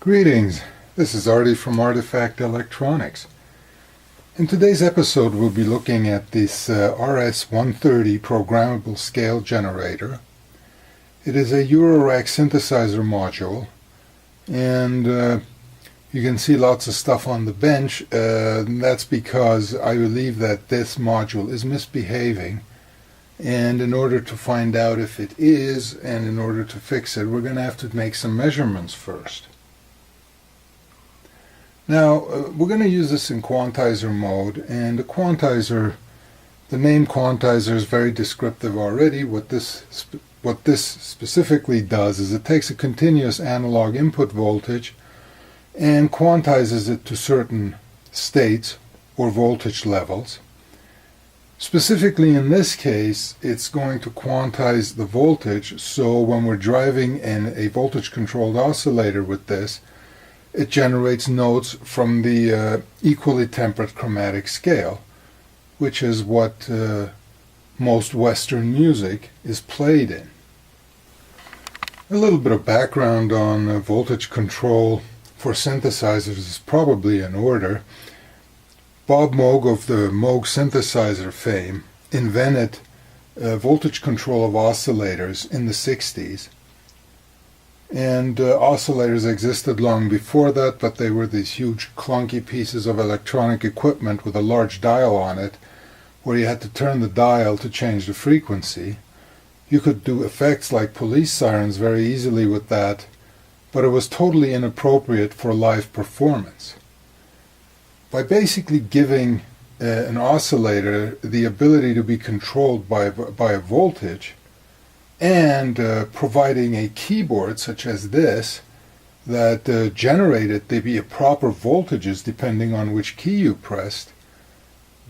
Greetings, this is Artie from Artifact Electronics. In today's episode we'll be looking at this RS-130 programmable scale generator. It is a Eurorack synthesizer module, and you can see lots of stuff on the bench. That's because I believe that this module is misbehaving, and in order to find out if it is, and in order to fix it, we're going to have to make some measurements first. Now, we're going to use this in Quantizer mode, and the name Quantizer is very descriptive already. What this specifically does is it takes a continuous analog input voltage and quantizes it to certain states or voltage levels. Specifically in this case, it's going to quantize the voltage, so when we're driving in a voltage-controlled oscillator with this, it generates notes from the equally tempered chromatic scale, which is what most Western music is played in. A little bit of background on voltage control for synthesizers is probably in order. Bob Moog of the Moog synthesizer fame invented voltage control of oscillators in the 60s. And oscillators existed long before that, but they were these huge clunky pieces of electronic equipment with a large dial on it, where you had to turn the dial to change the frequency. You could do effects like police sirens very easily with that, but it was totally inappropriate for live performance. By basically giving an oscillator the ability to be controlled by a voltage, and providing a keyboard such as this that generated the proper voltages depending on which key you pressed,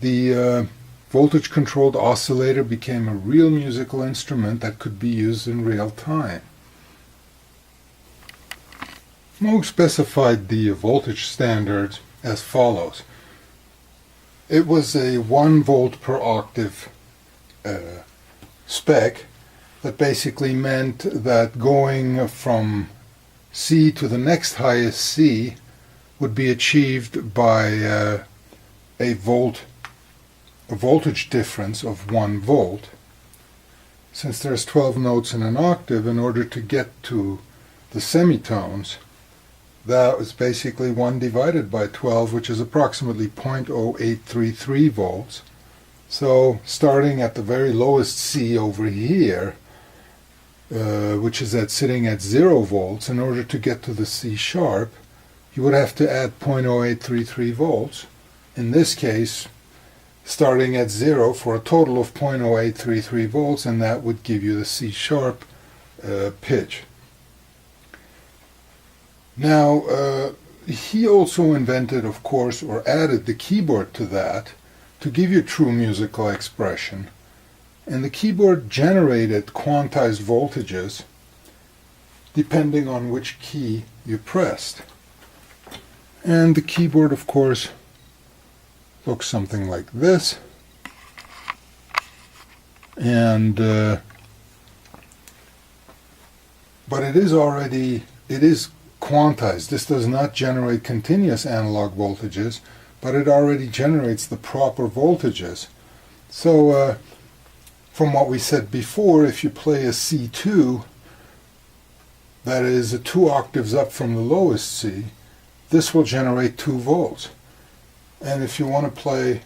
the voltage-controlled oscillator became a real musical instrument that could be used in real time. Moog specified the voltage standard as follows. It was a 1 volt per octave spec. That basically meant that going from C to the next highest C would be achieved by a voltage difference of 1 volt. Since there's 12 notes in an octave, in order to get to the semitones, that was basically 1 divided by 12, which is approximately 0.0833 volts. So starting at the very lowest C over here, which is sitting at 0 volts, in order to get to the C sharp, you would have to add 0.0833 volts. In this case, starting at 0 for a total of 0.0833 volts, and that would give you the C sharp pitch. Now, he also invented, of course, or added the keyboard to that to give you true musical expression. And the keyboard generated quantized voltages depending on which key you pressed. And the keyboard, of course, looks something like this. And but it is quantized. This does not generate continuous analog voltages, but it already generates the proper voltages. So from what we said before, if you play a C2, that is 2 octaves up from the lowest C, this will generate 2 volts. And if you want to play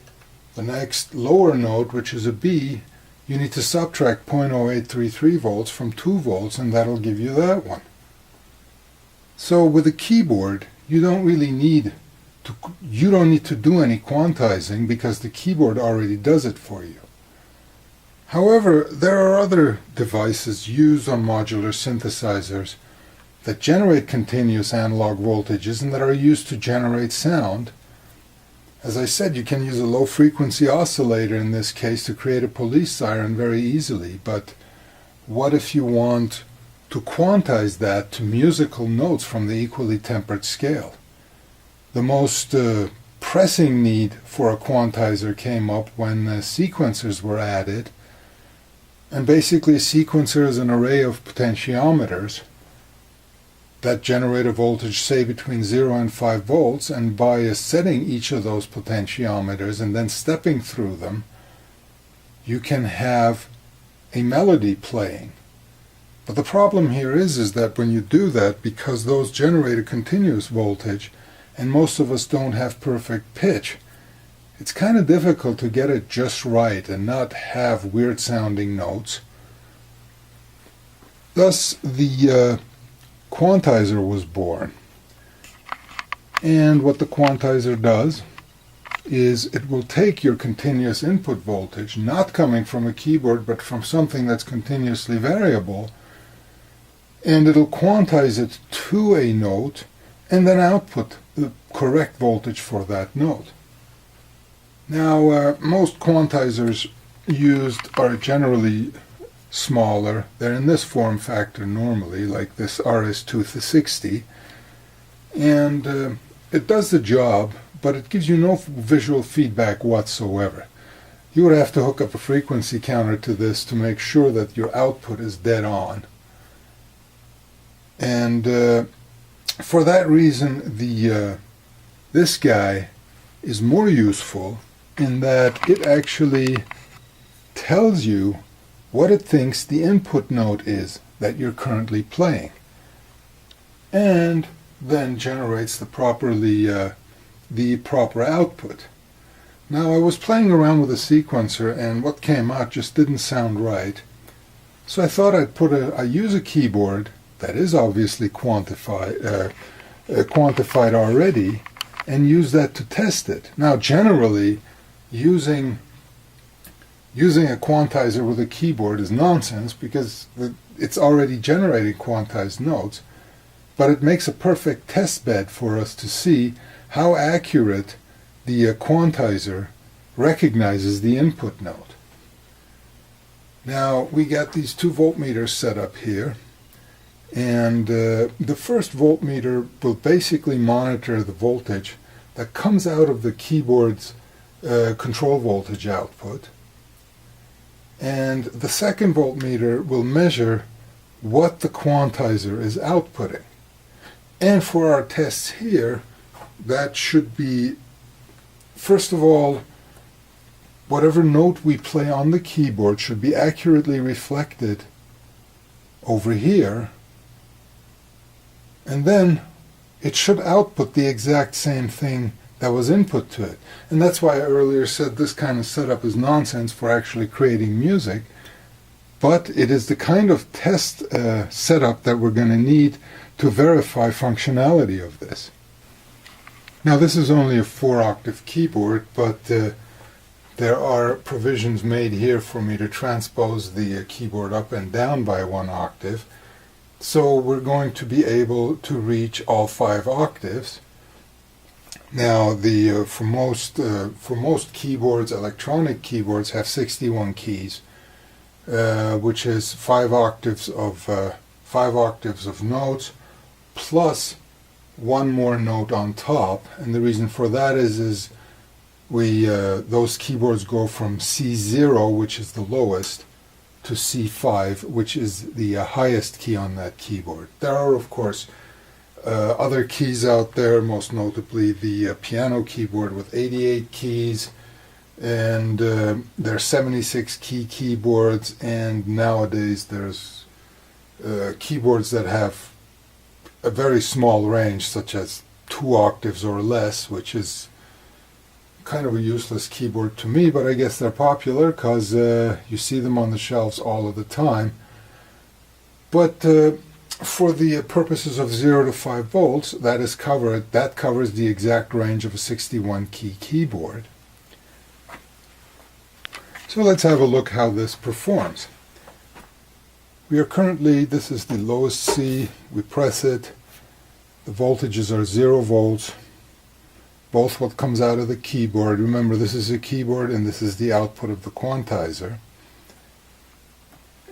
the next lower note, which is a B, you need to subtract 0.0833 volts from 2 volts, and that'll give you that one. So with a keyboard, you don't need to do any quantizing, because the keyboard already does it for you. However, there are other devices used on modular synthesizers that generate continuous analog voltages and that are used to generate sound. As I said, you can use a low-frequency oscillator in this case to create a police siren very easily, but what if you want to quantize that to musical notes from the equally tempered scale? The most pressing need for a quantizer came up when sequencers were added. And basically a sequencer is an array of potentiometers that generator voltage, say between 0 and 5 volts, and by setting each of those potentiometers and then stepping through them, you can have a melody playing. But the problem here is that when you do that, because those generate a continuous voltage, and most of us don't have perfect pitch, it's kind of difficult to get it just right and not have weird sounding notes. Thus, the Quantizer was born. And what the Quantizer does is it will take your continuous input voltage, not coming from a keyboard but from something that's continuously variable, and it'll quantize it to a note and then output the correct voltage for that note. Now, most quantizers used are generally smaller. They're in this form factor normally, like this RS-130, and it does the job, but it gives you no visual feedback whatsoever. You would have to hook up a frequency counter to this to make sure that your output is dead on. And for that reason, this guy is more useful in that it actually tells you what it thinks the input note is that you're currently playing, and then generates the proper output. Now, I was playing around with a sequencer, and what came out just didn't sound right. So I thought I use a keyboard that is obviously quantified already, and use that to test it. Now, generally, using a quantizer with a keyboard is nonsense because it's already generating quantized notes, but it makes a perfect test bed for us to see how accurate the quantizer recognizes the input note. Now, we got these 2 voltmeters set up here, and the first voltmeter will basically monitor the voltage that comes out of the keyboard's control voltage output, and the second voltmeter will measure what the quantizer is outputting. And for our tests here, that should be, first of all, whatever note we play on the keyboard should be accurately reflected over here, and then it should output the exact same thing that was input to it. And that's why I earlier said this kind of setup is nonsense for actually creating music, but it is the kind of test setup that we're going to need to verify functionality of this. Now, this is only a 4-octave keyboard, but there are provisions made here for me to transpose the keyboard up and down by 1 octave. So we're going to be able to reach all 5 octaves. Now, for most keyboards, electronic keyboards have 61 keys, which is 5 octaves of notes plus 1 more note on top. And the reason for that is those keyboards go from C0, which is the lowest, to C5, which is the highest key on that keyboard. There are, of course, other keys out there, most notably the piano keyboard with 88 keys, and there are 76 key keyboards, and nowadays there's keyboards that have a very small range, such as 2 octaves or less, which is kind of a useless keyboard to me, but I guess they're popular because you see them on the shelves all of the time. But for the purposes of 0 to 5 volts, that covers the exact range of a 61 key keyboard. So let's have a look how this performs. We are currently, this is the lowest C, we press it, the voltages are 0 volts, both what comes out of the keyboard. Remember, this is a keyboard and this is the output of the quantizer.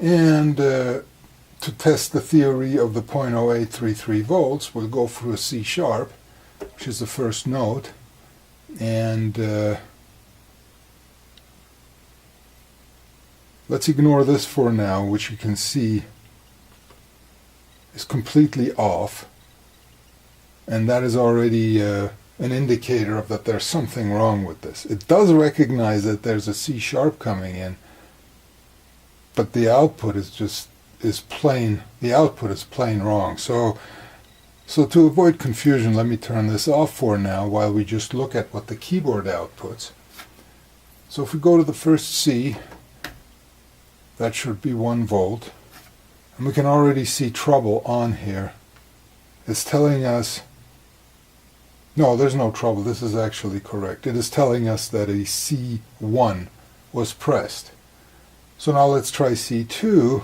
And to test the theory of the 0.0833 volts, we'll go through a C sharp, which is the first note, and let's ignore this for now, which you can see is completely off. and that is already an indicator of that there's something wrong with this. It does recognize that there's a C sharp coming in, but the output is plain wrong. So to avoid confusion, let me turn this off for now while we just look at what the keyboard outputs. So if we go to the first C, that should be 1 volt. And we can already see trouble on here. It's telling us, no, there's no trouble. This is actually correct. It is telling us that a C1 was pressed. So now let's try C2.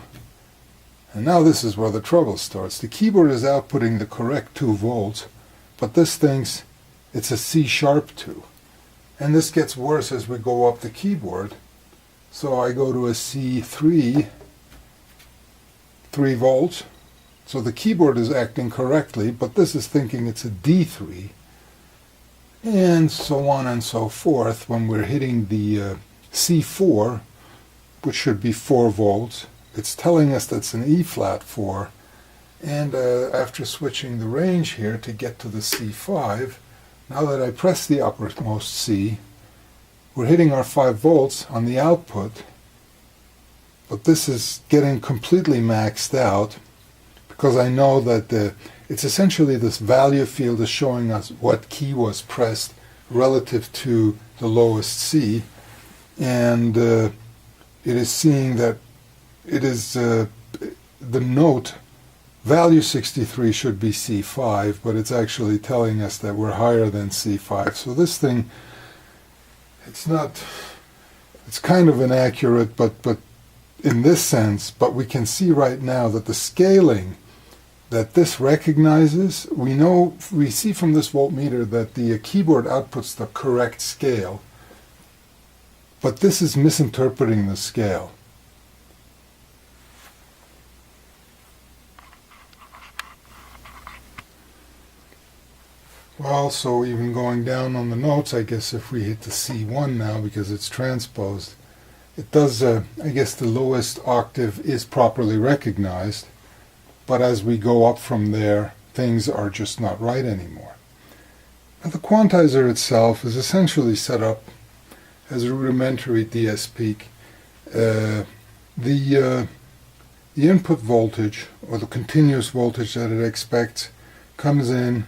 And now this is where the trouble starts. The keyboard is outputting the correct 2 volts, but this thinks it's a C sharp 2. And this gets worse as we go up the keyboard. So I go to a C3, 3 volts. So the keyboard is acting correctly, but this is thinking it's a D3. And so on and so forth. When we're hitting the C4, which should be 4 volts, it's telling us that's an E flat 4. And after switching the range here to get to the C5, now that I press the uppermost C, we're hitting our 5 volts on the output, but this is getting completely maxed out because I know that it's essentially this value field is showing us what key was pressed relative to the lowest C, and it is seeing that it is the note value 63 should be C5, but it's actually telling us that we're higher than C5. So this thing, it's kind of inaccurate, but in this sense, but we can see right now that the scaling that this recognizes, we see from this voltmeter that the keyboard outputs the correct scale, but this is misinterpreting the scale. Well, so even going down on the notes, I guess if we hit the C1 now, because it's transposed, it does, I guess the lowest octave is properly recognized, but as we go up from there, things are just not right anymore. Now, the quantizer itself is essentially set up as a rudimentary DS peak. The input voltage, or the continuous voltage that it expects, comes in,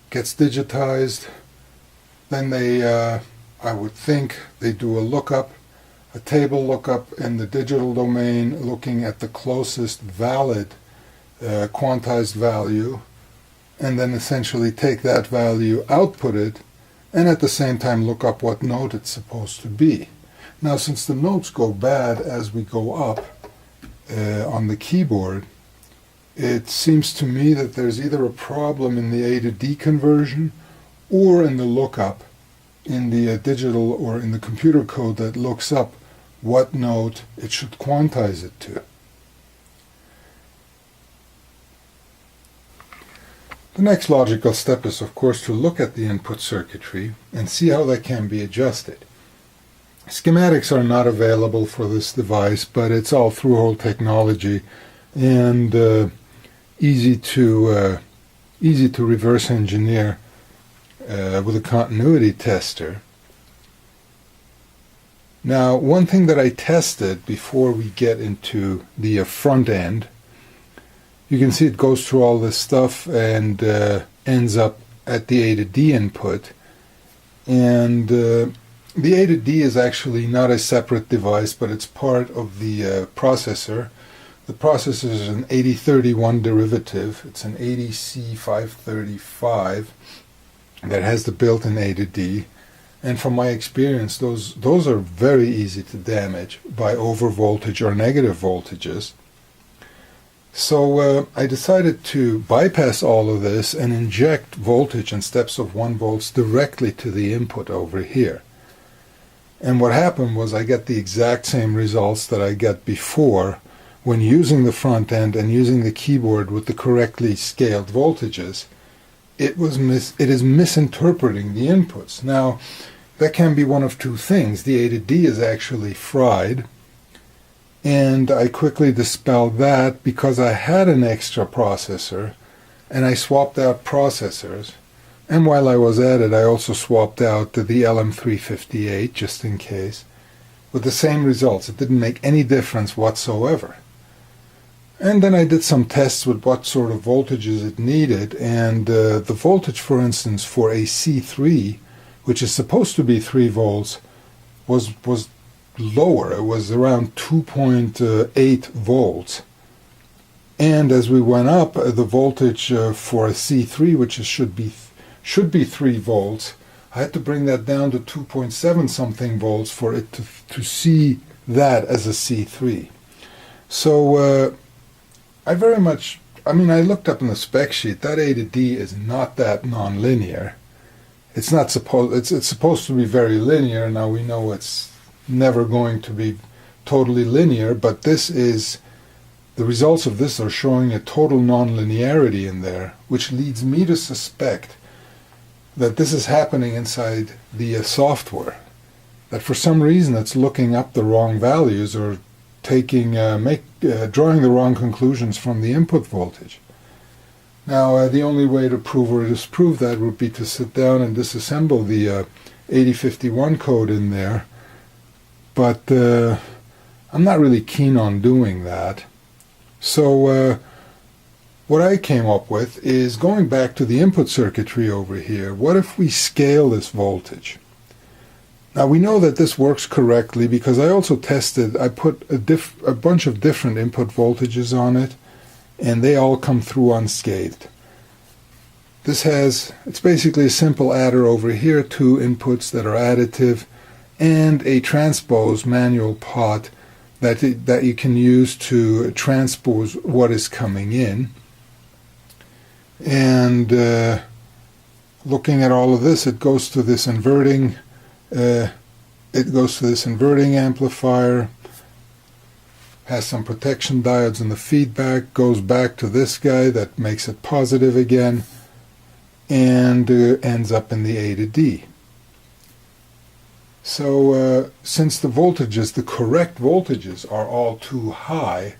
gets digitized, then they, I would think, they do a lookup, a table lookup in the digital domain looking at the closest valid quantized value, and then essentially take that value, output it, and at the same time look up what note it's supposed to be. Now, since the notes go bad as we go up on the keyboard, it seems to me that there's either a problem in the A to D conversion or in the lookup in the digital or in the computer code that looks up what note it should quantize it to. The next logical step is, of course, to look at the input circuitry and see how that can be adjusted. Schematics are not available for this device, but it's all through-hole technology and easy to reverse engineer with a continuity tester. Now, one thing that I tested before we get into the front end, you can see it goes through all this stuff and ends up at the A to D input. And the A to D is actually not a separate device, but it's part of the processor. The processor is an 8031 derivative. It's an 80C535 that has the built-in A to D. And from my experience, those are very easy to damage by overvoltage or negative voltages. So I decided to bypass all of this and inject voltage in steps of 1 volts directly to the input over here. And what happened was I got the exact same results that I got before when using the front end and using the keyboard with the correctly scaled voltages. It is misinterpreting the inputs. Now, that can be one of two things. The A to D is actually fried, and I quickly dispelled that because I had an extra processor and I swapped out processors. And while I was at it, I also swapped out the LM358, just in case, with the same results. It didn't make any difference whatsoever. And then I did some tests with what sort of voltages it needed, and the voltage, for instance, for a C3, which is supposed to be 3 volts, was lower. It was around 2.8 volts. And as we went up, the voltage for a C3, which should be 3 volts, I had to bring that down to 2.7 something volts for it to see that as a C3. So I looked up in the spec sheet, that A to D is not that nonlinear. It's supposed to be very linear. Now we know it's never going to be totally linear, but the results of this are showing a total nonlinearity in there, which leads me to suspect that this is happening inside the software. That for some reason it's looking up the wrong values or drawing the wrong conclusions from the input voltage. Now, the only way to prove or disprove that would be to sit down and disassemble the 8051 code in there, but I'm not really keen on doing that. So what I came up with is going back to the input circuitry over here. What if we scale this voltage? Now we know that this works correctly because I also tested, I put a bunch of different input voltages on it, and they all come through unscathed. It's basically a simple adder over here, 2 inputs that are additive, and a transpose manual pot that you can use to transpose what is coming in. And looking at all of this, it goes to this inverting amplifier, has some protection diodes in the feedback, goes back to this guy that makes it positive again, and ends up in the A to D. So since the correct voltages are all too high,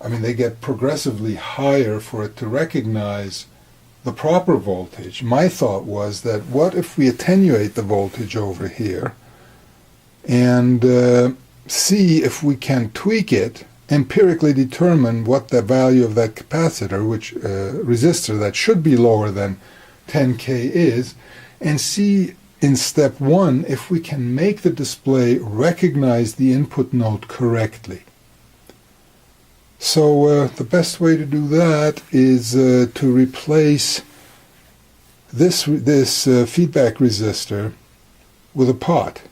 they get progressively higher for it to recognize the proper voltage. My thought was that what if we attenuate the voltage over here and see if we can tweak it, empirically determine what the value of that capacitor, which resistor that should be lower than 10K is, and see in step 1 if we can make the display recognize the input node correctly. So the best way to do that is to replace this feedback resistor with a pot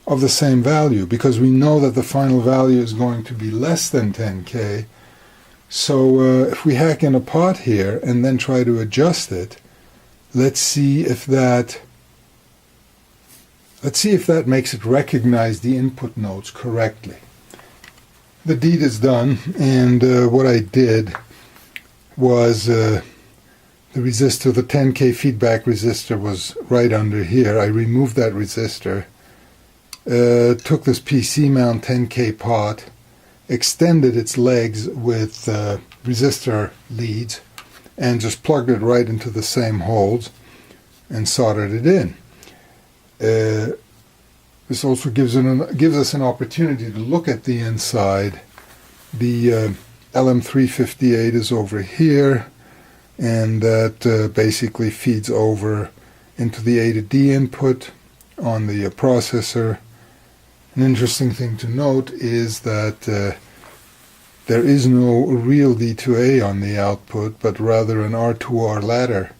of the same value, because we know that the final value is going to be less than 10K. So if we hack in a pot here and then try to adjust it, let's see if that makes it recognize the input nodes correctly. The deed is done, and what I did was the 10K feedback resistor was right under here. I removed that resistor, took this PC mount 10K pot, extended its legs with resistor leads, and just plugged it right into the same holes and soldered it in. This also gives us an opportunity to look at the inside. The LM358 is over here, and that basically feeds over into the A to D input on the processor. An interesting thing to note is that there is no real D2A on the output, but rather an R2R ladder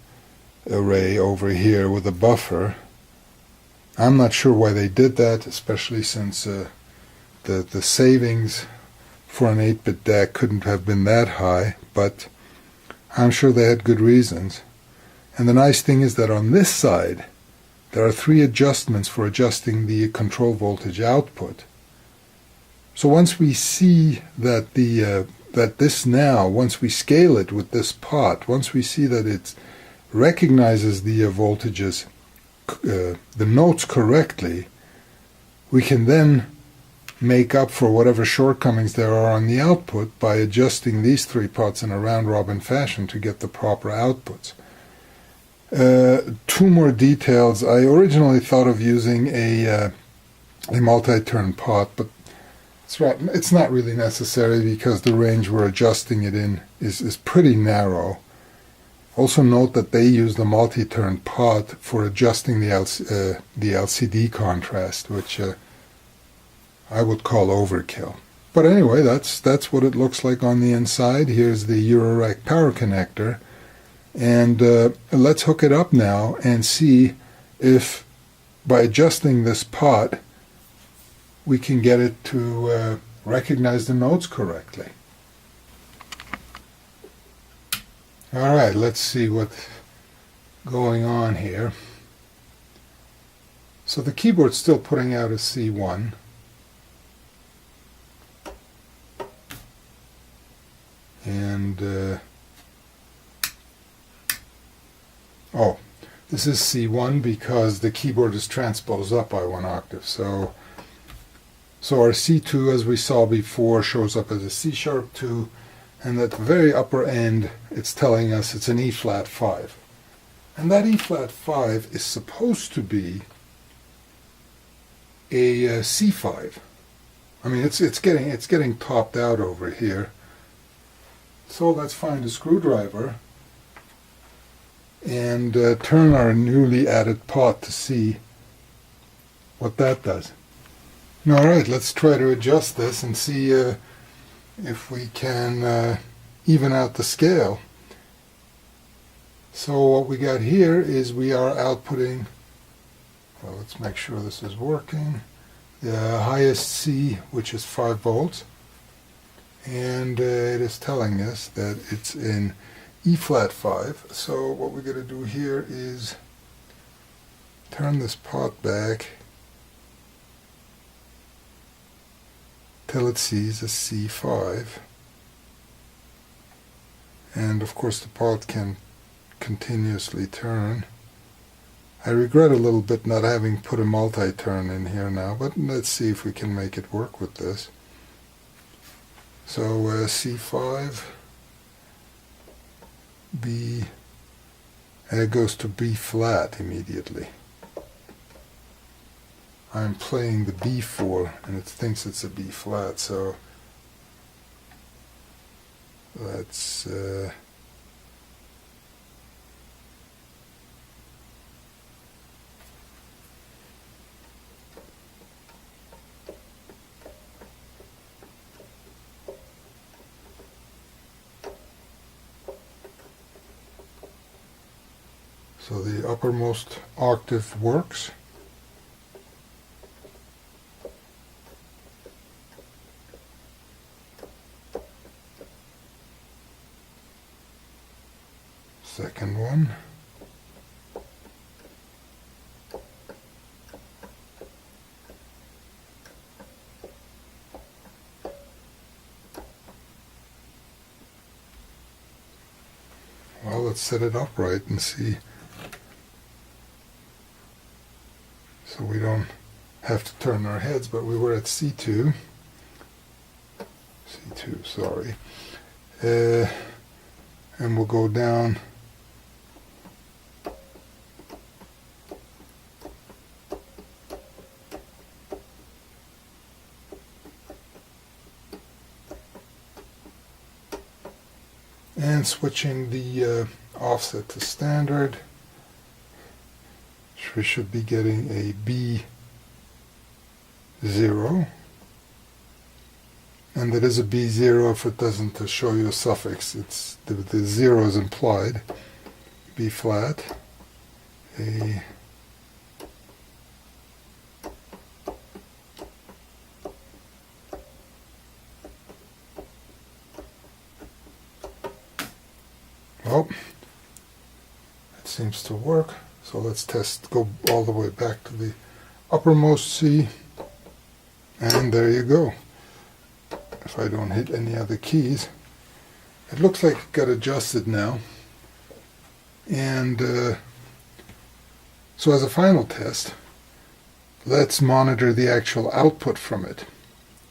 array over here with a buffer. I'm not sure why they did that, especially since the savings for an 8-bit DAC couldn't have been that high, but I'm sure they had good reasons. And the nice thing is that on this side, there are 3 adjustments for adjusting the control voltage output. So once we see that once we scale it with this pot, once we see that it recognizes the voltages, the notes correctly, we can then make up for whatever shortcomings there are on the output by adjusting these three pots in a round-robin fashion to get the proper outputs. Two more details. I originally thought of using a multi-turn pot, but it's not really necessary because the range we're adjusting it in is pretty narrow. Also note that they use the multi-turn pot for adjusting the LCD contrast, which I would call overkill. But anyway, that's what it looks like on the inside. Here's the Eurorack power connector. And let's hook it up now and see if by adjusting this pot we can get it to recognize the notes correctly. Alright, let's see what's going on here. So the keyboard's still putting out a C1. And oh, this is C1 because the keyboard is transposed up by 1 octave. So our C2, as we saw before, shows up as a C sharp 2, and at the very upper end it's telling us it's an E flat 5. And that E flat 5 is supposed to be a C5. I mean, it's getting topped out over here. So let's find a screwdriver and turn our newly added pot to see what that does. Alright, let's try to adjust this and see if we can even out the scale. So what we got here is we are outputting, well, let's make sure this is working, the highest C, which is 5 volts, and it is telling us that it's in E flat 5. So what we're going to do here is turn this pot back till it sees a C5, and of course the pot can continuously turn. I regret a little bit not having put a multi-turn in here now, but let's see if we can make it work with this. So C5, B, and it goes to B flat immediately. I'm playing the B4 and it thinks it's a B flat, so let's so the uppermost octave works. Second one. Well, let's set it up right and see, so we don't have to turn our heads, but we were at C2, sorry, and we'll go down and switching the offset to standard. We should be getting a B0, and that is a B0 if it doesn't show you a suffix. It's the 0 is implied. B flat, A, well, it seems to work. So let's test, go all the way back to the uppermost C, and there you go. If I don't hit any other keys, it looks like it got adjusted now. And so as a final test, let's monitor the actual output from it.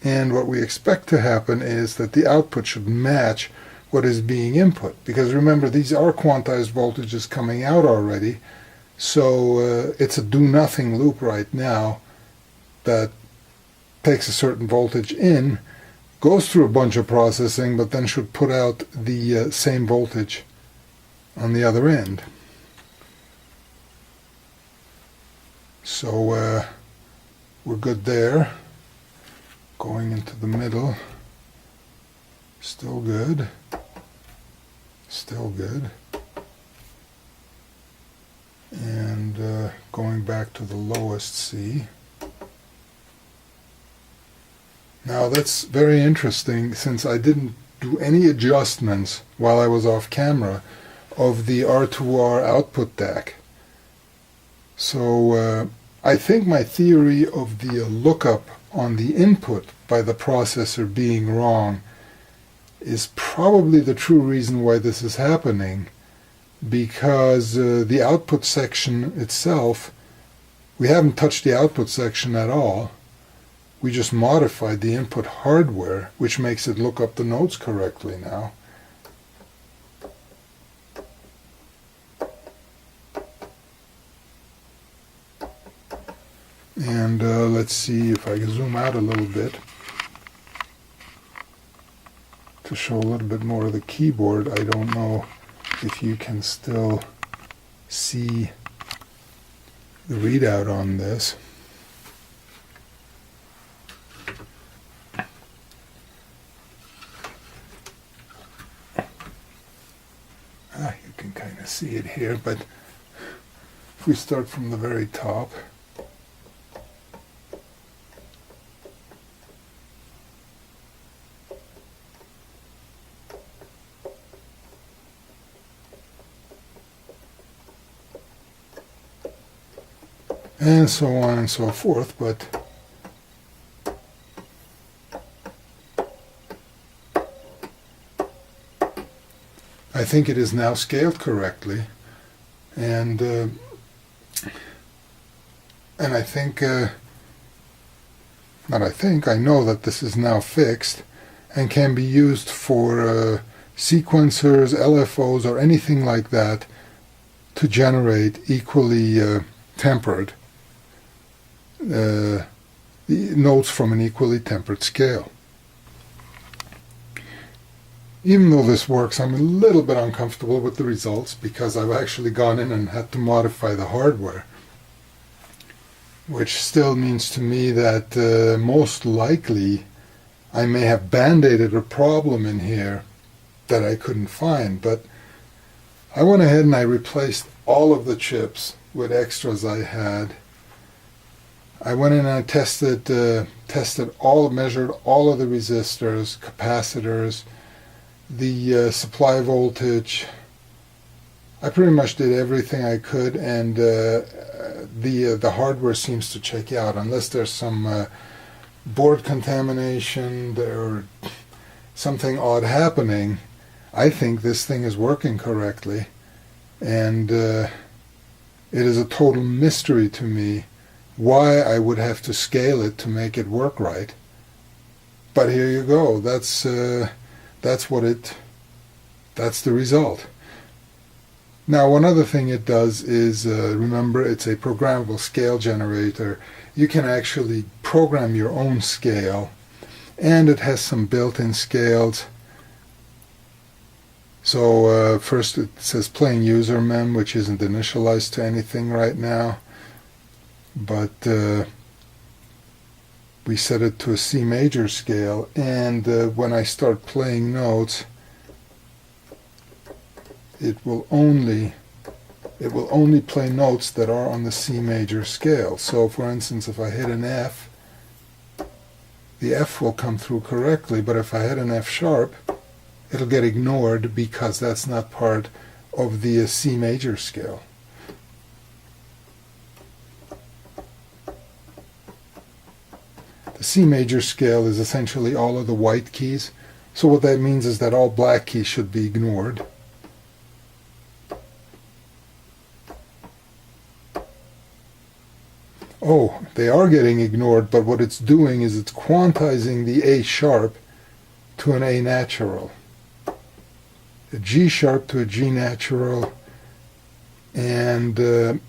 And what we expect to happen is that the output should match what is being input. Because remember, these are quantized voltages coming out already. So it's a do-nothing loop right now that takes a certain voltage in, goes through a bunch of processing, but then should put out the same voltage on the other end. So we're good there. Going into the middle, still good, still good. And going back to the lowest C. Now that's very interesting, since I didn't do any adjustments while I was off camera of the R2R output DAC. So I think my theory of the lookup on the input by the processor being wrong is probably the true reason why this is happening, because the output section itself, we haven't touched the output section at all. We just modified the input hardware, which makes it look up the notes correctly now. And let's see if I can zoom out a little bit to show a little bit more of the keyboard. I don't know if you can still see the readout on this. You can kind of see it here, but if we start from the very top, and so on and so forth, but I think it is now scaled correctly, and I think, I know that this is now fixed and can be used for sequencers, LFOs, or anything like that to generate equally tempered the notes from an equally tempered scale. Even though this works, I'm a little bit uncomfortable with the results because I've actually gone in and had to modify the hardware, which still means to me that most likely I may have band-aided a problem in here that I couldn't find. But I went ahead and I replaced all of the chips with extras I had. I went in and I tested measured all of the resistors, capacitors, the supply voltage. I pretty much did everything I could, and the hardware seems to check out, unless there's some board contamination or something odd happening. I think this thing is working correctly, and it is a total mystery to me why I would have to scale it to make it work right. But here you go. That's the result. Now, one other thing it does is, remember, it's a programmable scale generator. You can actually program your own scale, and it has some built-in scales. So first it says plain user mem, which isn't initialized to anything right now, but we set it to a C major scale, and when I start playing notes, it will only play notes that are on the C major scale. So for instance, if I hit an F, the F will come through correctly, but if I hit an F sharp, it'll get ignored because that's not part of the C major scale. The C major scale is essentially all of the white keys, so what that means is that all black keys should be ignored. oh, they are getting ignored, but what it's doing is it's quantizing the A sharp to an A natural, a G sharp to a G natural, and the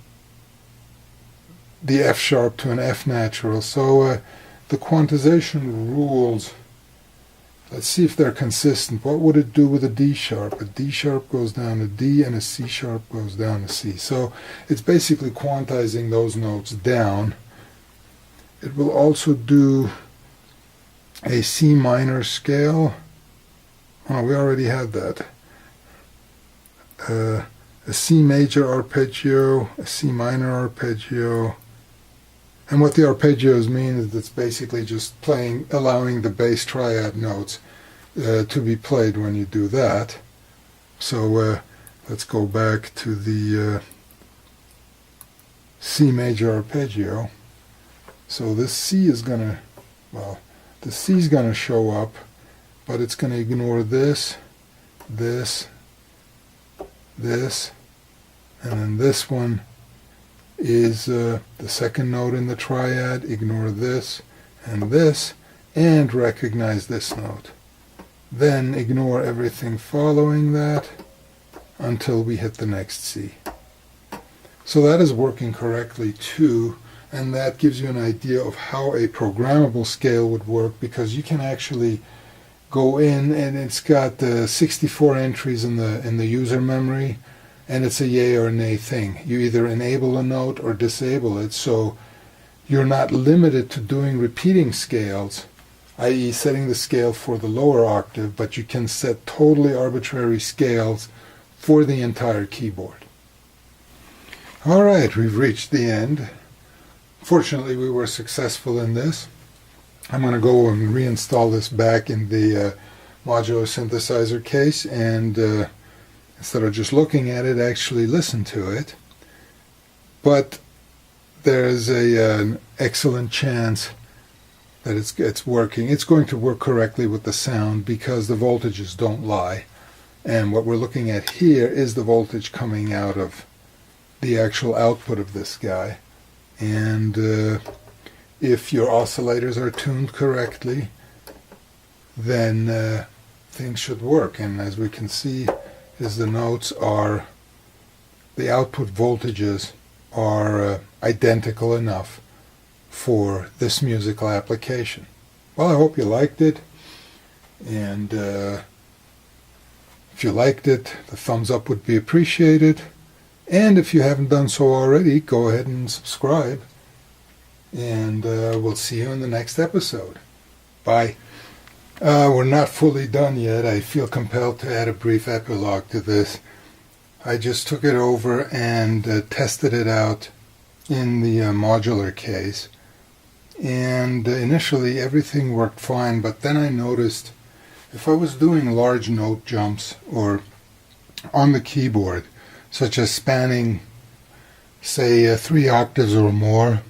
F sharp to an F natural. So the quantization rules, let's see if they're consistent. What would it do with a D sharp? A D sharp goes down to D and a C sharp goes down to C. So it's basically quantizing those notes down. It will also do a C minor scale. Oh, we already had that. A C major arpeggio, a C minor arpeggio. And what the arpeggios mean is it's basically just playing, allowing the bass triad notes to be played when you do that. So let's go back to the C major arpeggio. So this C is going to, well, the C is going to show up, but it's going to ignore this, this, this, and then this one is the second note in the triad. Ignore this, and recognize this note. Then ignore everything following that until we hit the next C. So that is working correctly too, and that gives you an idea of how a programmable scale would work, because you can actually go in and it's got 64 entries in the user memory, and it's a yay or nay thing. You either enable a note or disable it, so you're not limited to doing repeating scales, i.e. setting the scale for the lower octave, but you can set totally arbitrary scales for the entire keyboard. Alright, we've reached the end. Fortunately, we were successful in this. I'm going to go and reinstall this back in the modular synthesizer case, and instead of just looking at it, actually listen to it. But there's an excellent chance that it's working. It's going to work correctly with the sound because the voltages don't lie. And what we're looking at here is the voltage coming out of the actual output of this guy. And if your oscillators are tuned correctly, then things should work. And as we can see, is the notes are, the output voltages are identical enough for this musical application. Well, I hope you liked it, and if you liked it, the thumbs up would be appreciated. And if you haven't done so already, go ahead and subscribe, and we'll see you in the next episode. Bye. We're not fully done yet. I feel compelled to add a brief epilogue to this. I just took it over and tested it out in the modular case, and initially everything worked fine, but then I noticed if I was doing large note jumps or on the keyboard, such as spanning, say, 3 octaves or more,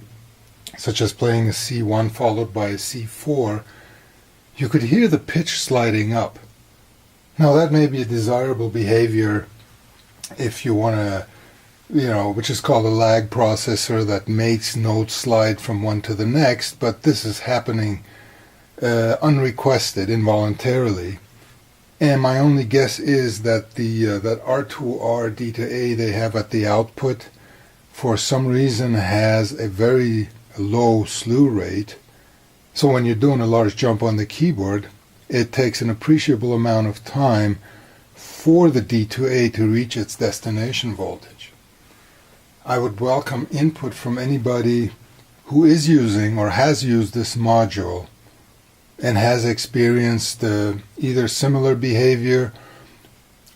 such as playing a C1 followed by a C4, you could hear the pitch sliding up. Now that may be a desirable behavior if you want to, which is called a lag processor that makes notes slide from one to the next, but this is happening unrequested, involuntarily. And my only guess is that that R2R D to A they have at the output, for some reason, has a very low slew rate. So when you're doing a large jump on the keyboard, it takes an appreciable amount of time for the D to A to reach its destination voltage. I would welcome input from anybody who is using or has used this module and has experienced either similar behavior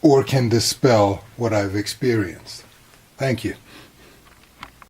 or can dispel what I've experienced. Thank you.